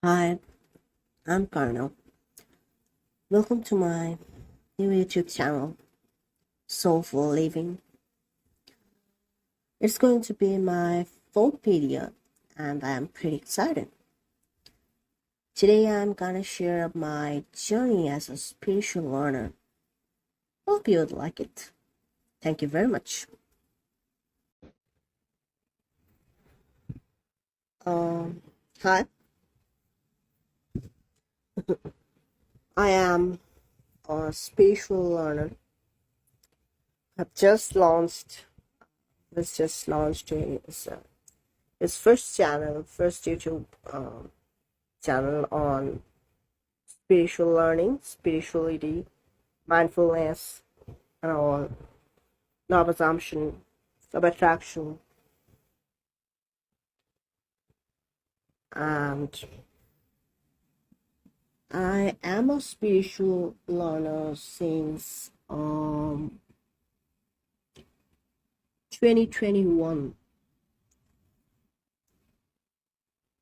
Hi, I'm Karno. Welcome to my new YouTube channel, Soulful Living. It's going to be my fourth video, and I'm pretty excited. Today, I'm gonna share my journey as a spiritual learner. Hope you would like it. Thank you very much. Um, Hi, I am a spiritual learner. I've just launched. Was just launched his first channel, first YouTube channel on spiritual learning, spirituality, mindfulness, and all, law of assumption, of attraction, and I am a spiritual learner since 2021.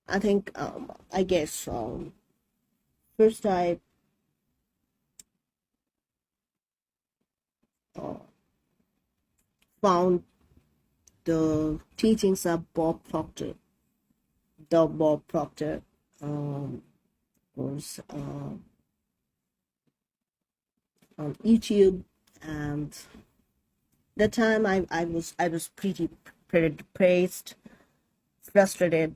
I think I guess first I uh, found the teachings of Bob Proctor. The Bob Proctor was on YouTube, and the time I was pretty depressed, frustrated,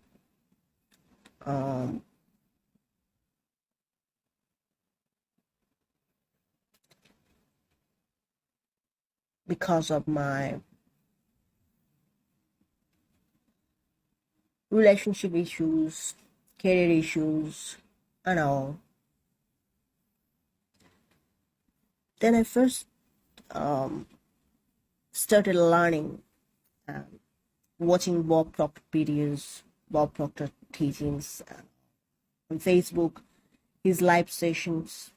um, because of my relationship issues, career issues, and all. Then I first um, started learning, watching Bob Proctor videos, Bob Proctor teachings on Facebook, his live sessions.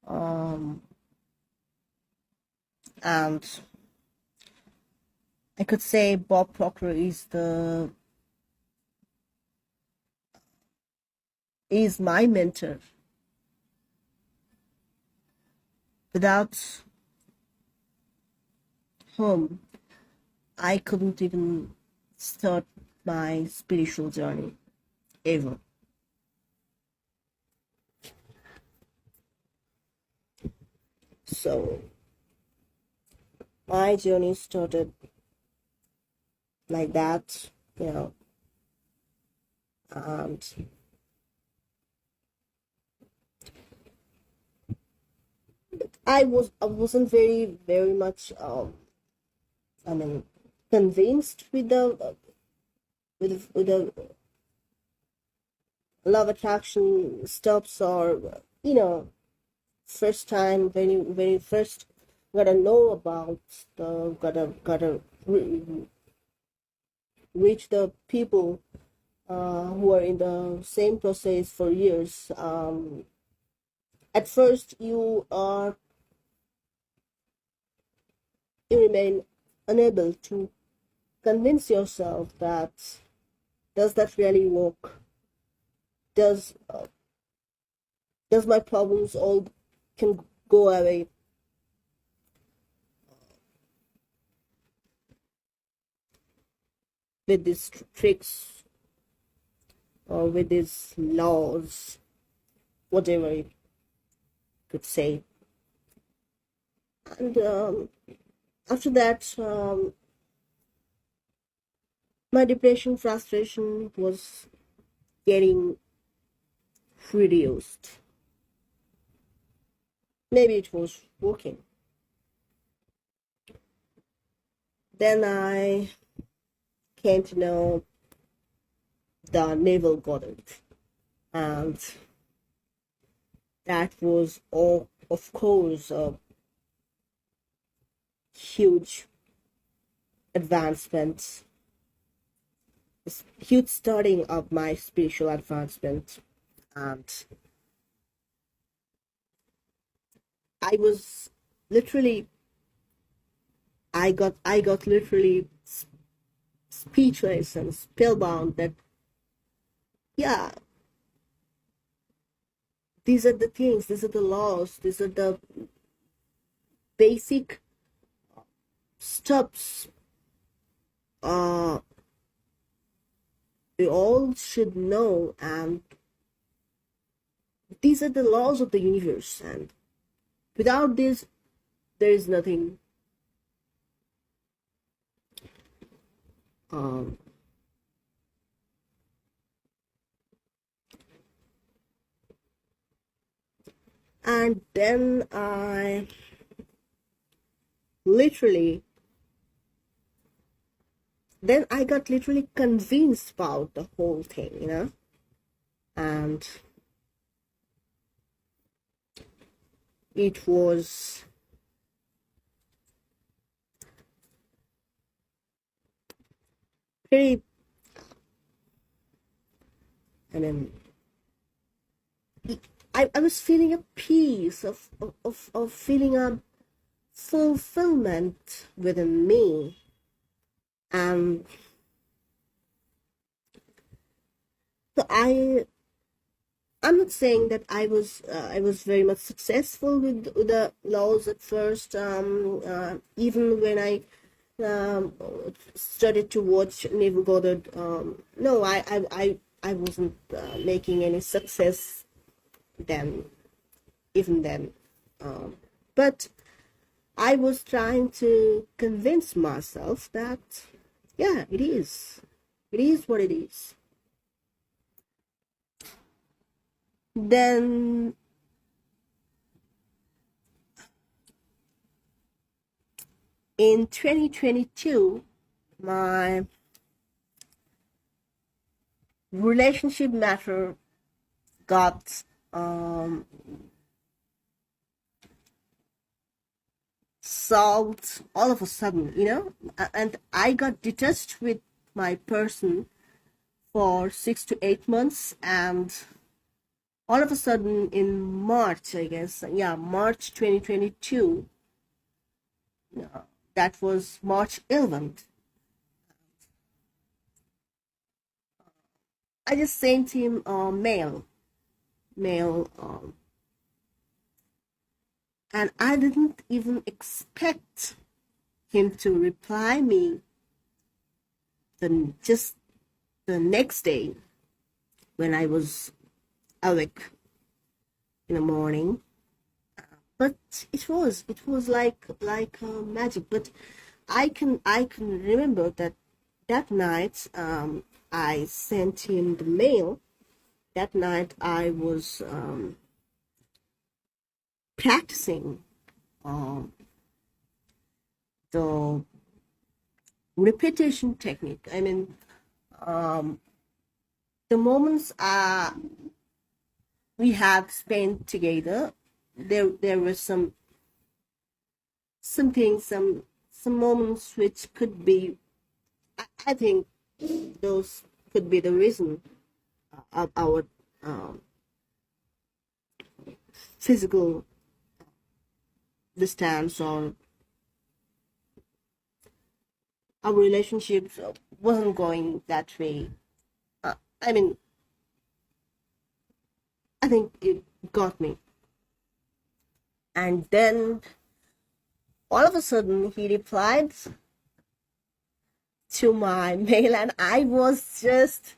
Um, and I could say Bob Proctor is my mentor. Without whom I couldn't even start my spiritual journey ever. So my journey started like that, and I wasn't very much I mean convinced with the love attraction stops, or first time when you first gotta know about the gotta reach the people who are in the same process for years. At first you remain unable to convince yourself that does that really work? Does does my problems all can go away with these tricks or with these laws, whatever you could say? And after that, my depression, frustration was getting reduced. Maybe it was working. Then I came to know the naval goddard, and that was all, of course, a huge advancement, huge starting of my spiritual advancement. And I was literally, I got literally speechless and spellbound that yeah, these are the things, these are the laws, these are the basic steps we all should know, and these are the laws of the universe, and without this there is nothing. um, and then literally I got literally convinced about the whole thing, and it was very, I mean, I was feeling a peace of feeling a fulfillment within me. And so I'm not saying that I was very much successful with the laws at first. Even when I started to watch Neville Goddard, no, I wasn't making any success then, even then. But I was trying to convince myself that, yeah, it is. It is what it is. Then in 2022, my relationship matter got solved all of a sudden, and I got detached with my person for 6 to 8 months, and all of a sudden in March, I guess, yeah, March 2022, that was March 11th, I just sent him a mail, and I didn't even expect him to reply me just the next day when I was awake in the morning. But it was like magic. But I can remember that night, I sent him the mail. That night I was practicing the repetition technique. I mean, the moments we have spent together, there were some things, some moments which could be, I think those could be the reason of our physical distance, or our relationships wasn't going that way. I mean, I think it got me. And then all of a sudden he replied to my mail, and I was just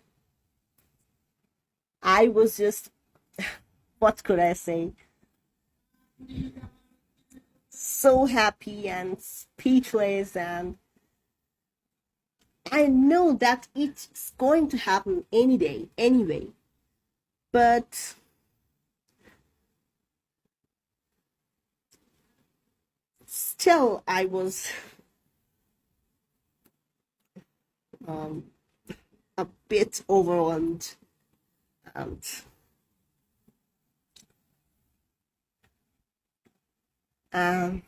what could I say, so happy and speechless. And I know that it's going to happen any day anyway, but still I was a bit overwhelmed. And um,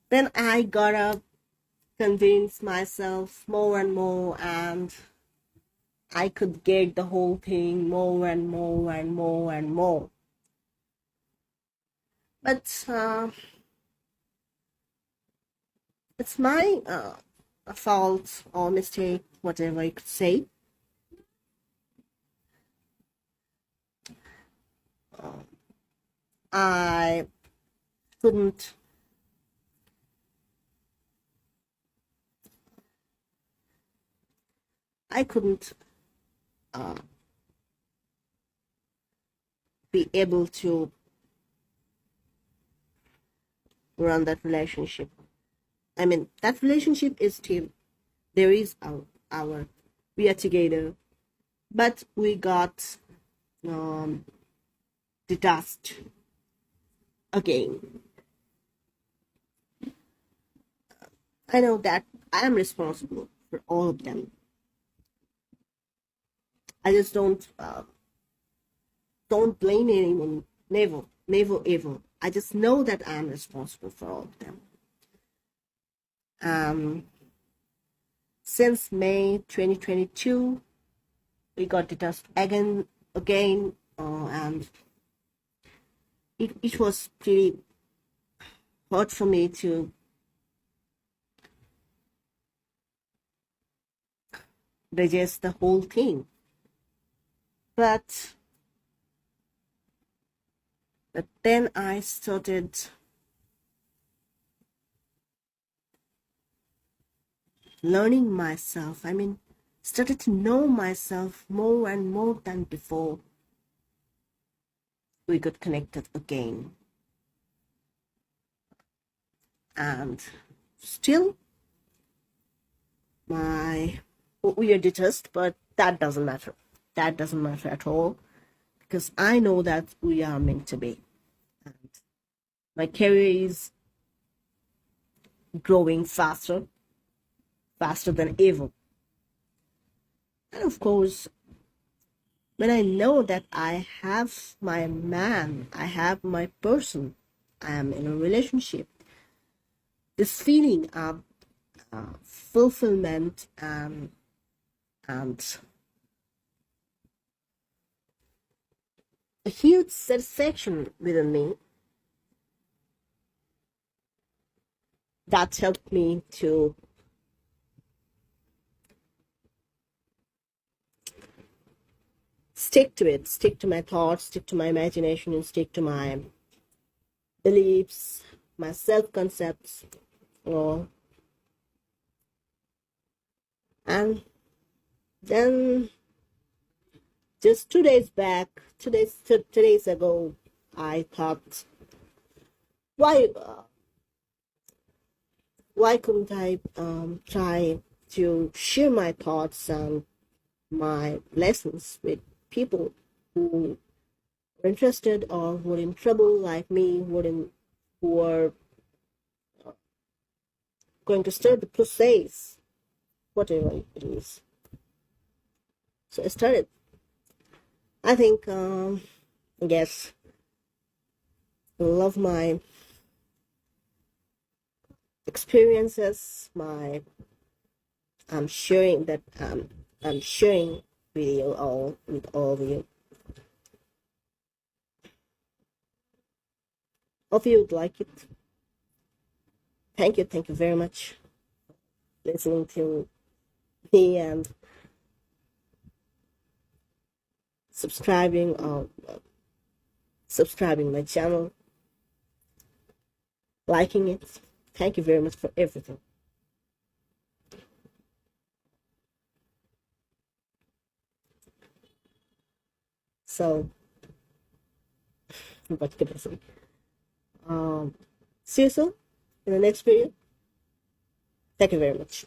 then I gotta convince myself more and more, and I could get the whole thing more and more and more and more. But it's my fault or mistake, whatever you could say. I couldn't I couldn't be able to run that relationship. I mean, that relationship is still there is our we are together, but we got um, detached again. I know that I am responsible for all of them. I just don't blame anyone. Never, never, ever. I just know that I am responsible for all of them. Um, since May 2022, we got detached again, and it was pretty hard for me to digest the whole thing. But then I started learning myself. I mean, started to know myself more and more than before we got connected again. And still, we are detached, but that doesn't matter. That doesn't matter at all because I know that we are meant to be. And my career is growing faster than ever. And of course, when I know that I have my man, I have my person, I am in a relationship, this feeling of fulfillment and a huge satisfaction within me that helped me to stick to it, stick to my thoughts, stick to my imagination, and stick to my beliefs, my self-concepts, you and then just 2 days back, 2 days ago, I thought, why why couldn't I try to share my thoughts and my lessons with people who are interested or who are in trouble like me, who are going to start the process, whatever it is. So I started. I think, I guess, I love my experiences, I'm sharing that I'm sharing with all of you. Hope you would like it. Thank you very much for listening to me and subscribing my channel, liking it. Thank you very much for everything. So, what can I say? See you soon in the next video. Thank you very much.